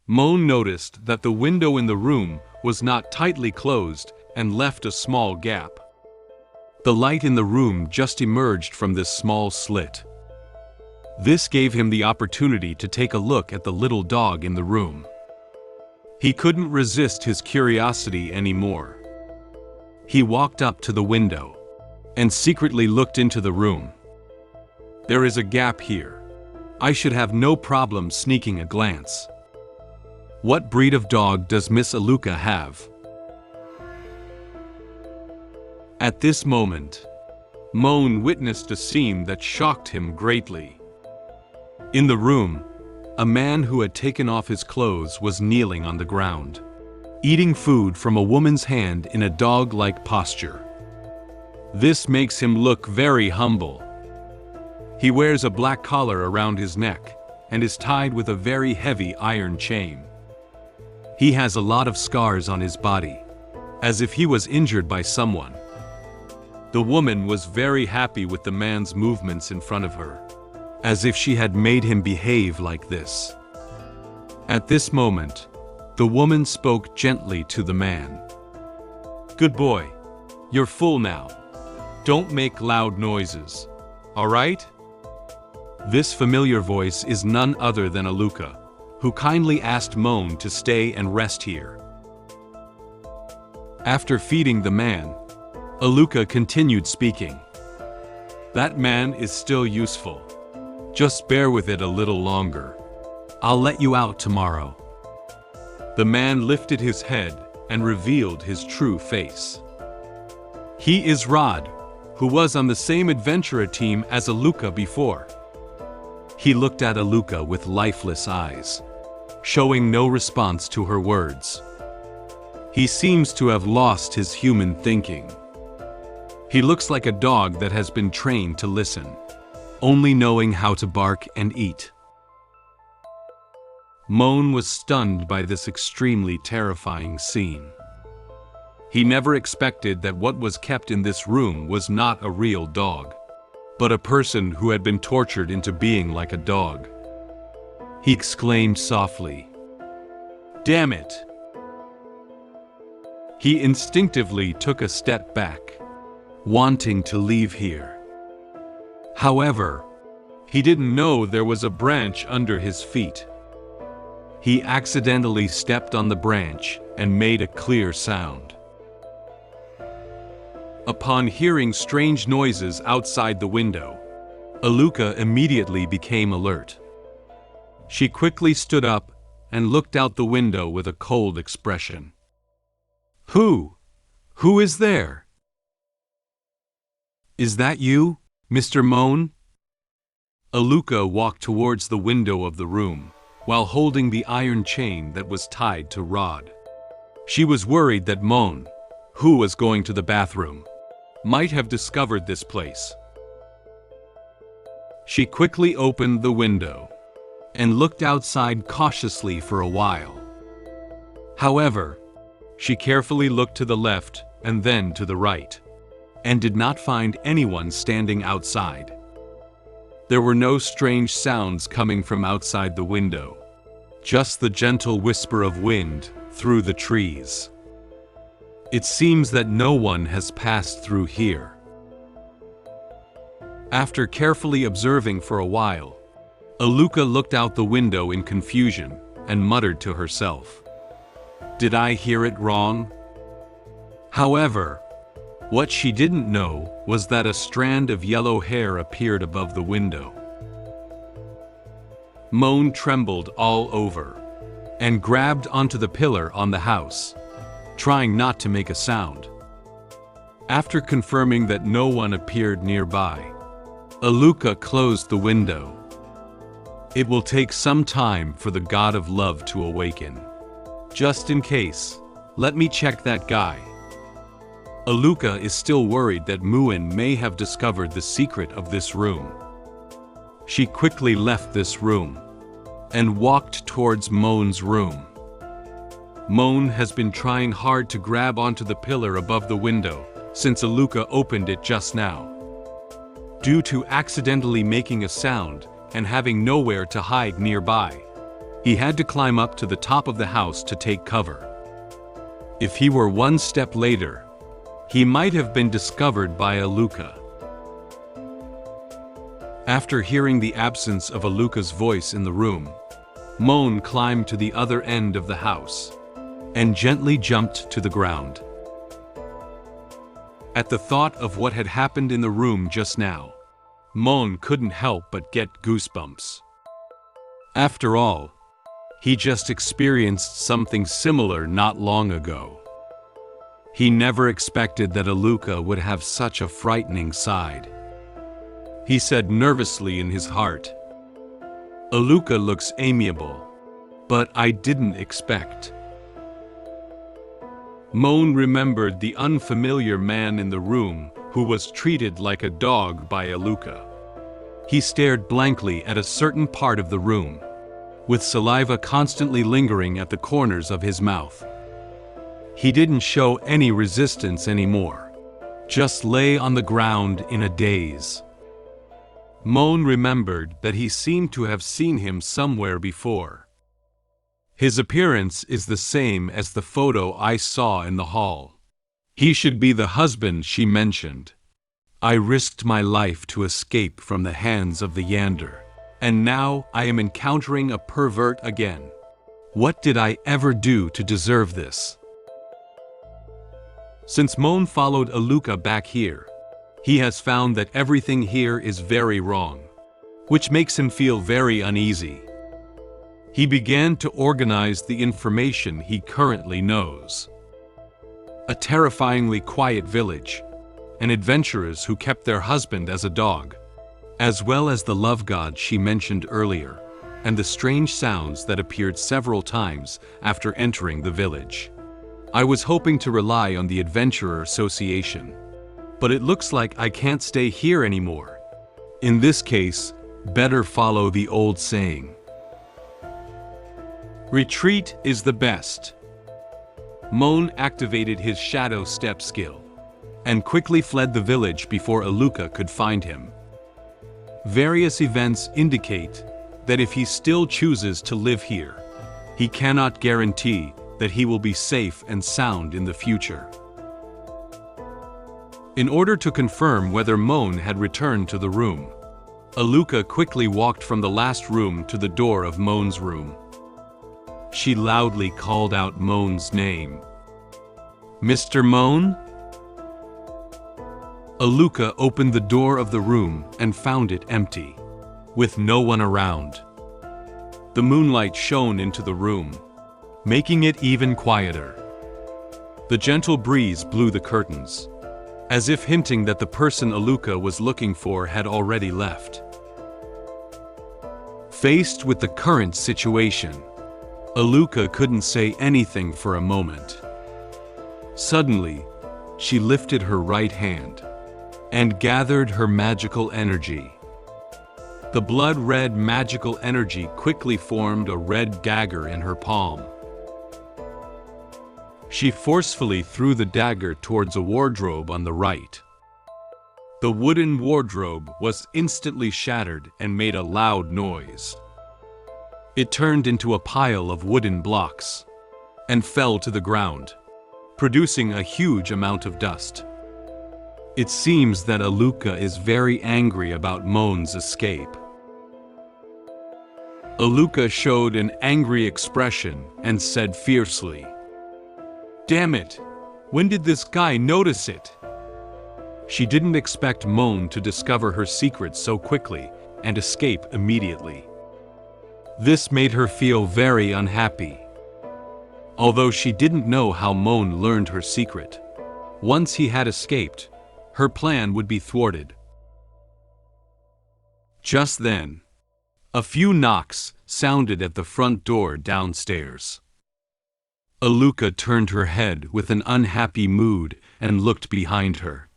Moen noticed that the window in the room was not tightly closed and left a small gap. The light in the room just emerged from this small slit. This gave him the opportunity to take a look at the little dog in the room. He couldn't resist his curiosity anymore. He walked up to the window and secretly looked into the room. There is a gap here. I should have no problem sneaking a glance. What breed of dog does Miss Aluca have? At this moment, Moen witnessed a scene that shocked him greatly. In the room, a man who had taken off his clothes was kneeling on the ground, eating food from a woman's hand in a dog-like posture. This makes him look very humble. He wears a black collar around his neck and is tied with a very heavy iron chain. He has a lot of scars on his body, as if he was injured by someone. The woman was very happy with the man's movements in front of her, as if she had made him behave like this. At this moment, the woman spoke gently to the man. "Good boy, you're full now. Don't make loud noises, all right?" This familiar voice is none other than Aluca, who kindly asked Moen to stay and rest here. After feeding the man, Aluca continued speaking. "That man is still useful. Just bear with it a little longer. I'll let you out tomorrow." The man lifted his head and revealed his true face. He is Rod, who was on the same adventurer team as Aluca before. He looked at Aluca with lifeless eyes, showing no response to her words. He seems to have lost his human thinking. He looks like a dog that has been trained to listen, only knowing how to bark and eat. Moen was stunned by this extremely terrifying scene. He never expected that what was kept in this room was not a real dog, but a person who had been tortured into being like a dog. He exclaimed softly, "Damn it!" He instinctively took a step back, wanting to leave here. However, he didn't know there was a branch under his feet. He accidentally stepped on the branch and made a clear sound. Upon hearing strange noises outside the window, Aluca immediately became alert. She quickly stood up and looked out the window with a cold expression. Who is there?" "Is that you, Mr. Moen?" Aluca walked towards the window of the room, while holding the iron chain that was tied to Rod. She was worried that Moen, who was going to the bathroom, might have discovered this place. She quickly opened the window and looked outside cautiously for a while. However, she carefully looked to the left and then to the right, and did not find anyone standing outside. There were no strange sounds coming from outside the window, just the gentle whisper of wind through the trees. It seems that no one has passed through here. After carefully observing for a while, Aluca looked out the window in confusion and muttered to herself, "Did I hear it wrong?" However, what she didn't know was that a strand of yellow hair appeared above the window. Moen trembled all over and grabbed onto the pillar on the house, trying not to make a sound. After confirming that no one appeared nearby, Aluca closed the window. It will take some time for the god of love to awaken. Just in case, let me check that guy. Aluca is still worried that Moen may have discovered the secret of this room. She quickly left this room and walked towards Moen's room. Moen has been trying hard to grab onto the pillar above the window since Aluca opened it just now. Due to accidentally making a sound and having nowhere to hide nearby, He had to climb up to the top of the house to take cover. If he were one step later, he might have been discovered by Aluca. After hearing the absence of Aluca's voice in the room, Moen climbed to the other end of the house and gently jumped to the ground. At the thought of what had happened in the room just now, Moen couldn't help but get goosebumps. After all, he just experienced something similar not long ago. He never expected that Aluca would have such a frightening side. He said nervously in his heart, "Aluca looks amiable, but I didn't expect." Moen remembered the unfamiliar man in the room who was treated like a dog by Aluca. He stared blankly at a certain part of the room, with saliva constantly lingering at the corners of his mouth. He didn't show any resistance anymore, just lay on the ground in a daze. Moen remembered that he seemed to have seen him somewhere before. His appearance is the same as the photo I saw in the hall. He should be the husband she mentioned. I risked my life to escape from the hands of the Yander, and now I am encountering a pervert again. What did I ever do to deserve this? Since Moen followed Aluca back here, he has found that everything here is very wrong, which makes him feel very uneasy. He began to organize the information he currently knows. A terrifyingly quiet village, and adventurers who kept their husband as a dog, as well as the love god she mentioned earlier, and the strange sounds that appeared several times after entering the village. I was hoping to rely on the Adventurer Association, but it looks like I can't stay here anymore. In this case, better follow the old saying. Retreat is the best. Moen activated his shadow step skill and quickly fled the village before Aluca could find him. Various events indicate that if he still chooses to live here, he cannot guarantee that he will be safe and sound in the future. In order to confirm whether Moen had returned to the room, Aluca quickly walked from the last room to the door of Moen's room. She loudly called out Moen's name. "Mr. Moen?" Aluca opened the door of the room and found it empty, with no one around. The moonlight shone into the room, making it even quieter. The gentle breeze blew the curtains, as if hinting that the person Aluca was looking for had already left. Faced with the current situation, Aluca couldn't say anything for a moment. Suddenly, she lifted her right hand and gathered her magical energy. The blood-red magical energy quickly formed a red dagger in her palm. She forcefully threw the dagger towards a wardrobe on the right. The wooden wardrobe was instantly shattered and made a loud noise. It turned into a pile of wooden blocks and fell to the ground, producing a huge amount of dust. It seems that Aluca is very angry about Moen's escape. Aluca showed an angry expression and said fiercely, "Damn it! When did this guy notice it?" She didn't expect Moen to discover her secret so quickly and escape immediately. This made her feel very unhappy. Although she didn't know how Moen learned her secret, once he had escaped, her plan would be thwarted. Just then, a few knocks sounded at the front door downstairs. Aluca turned her head with an unhappy mood and looked behind her.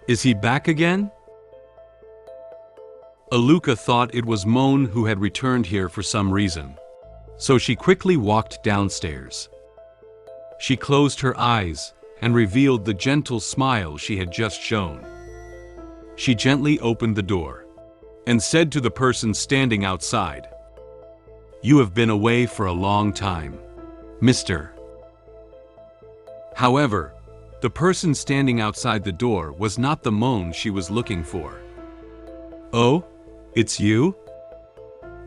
Is he back again? Aluca thought it was Moen who had returned here for some reason, so she quickly walked downstairs. She closed her eyes and revealed the gentle smile she had just shown. She gently opened the door and said to the person standing outside, You have been away for a long time, Mr. However, the person standing outside the door was not the Moen she was looking for. Oh, it's you?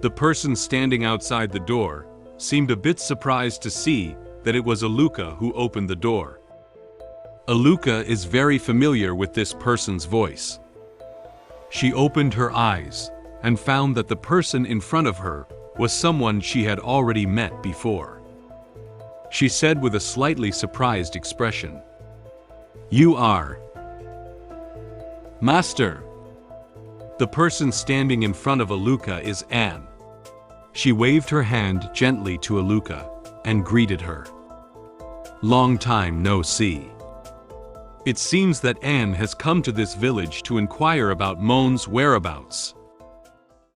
The person standing outside the door seemed a bit surprised to see that it was Aluca who opened the door. Aluca is very familiar with this person's voice. She opened her eyes and found that the person in front of her was someone she had already met before. She said with a slightly surprised expression, "You are Master." The person standing in front of Aluca is Anne. She waved her hand gently to Aluca and greeted her. Long time no see. It seems that Anne has come to this village to inquire about Moen's whereabouts.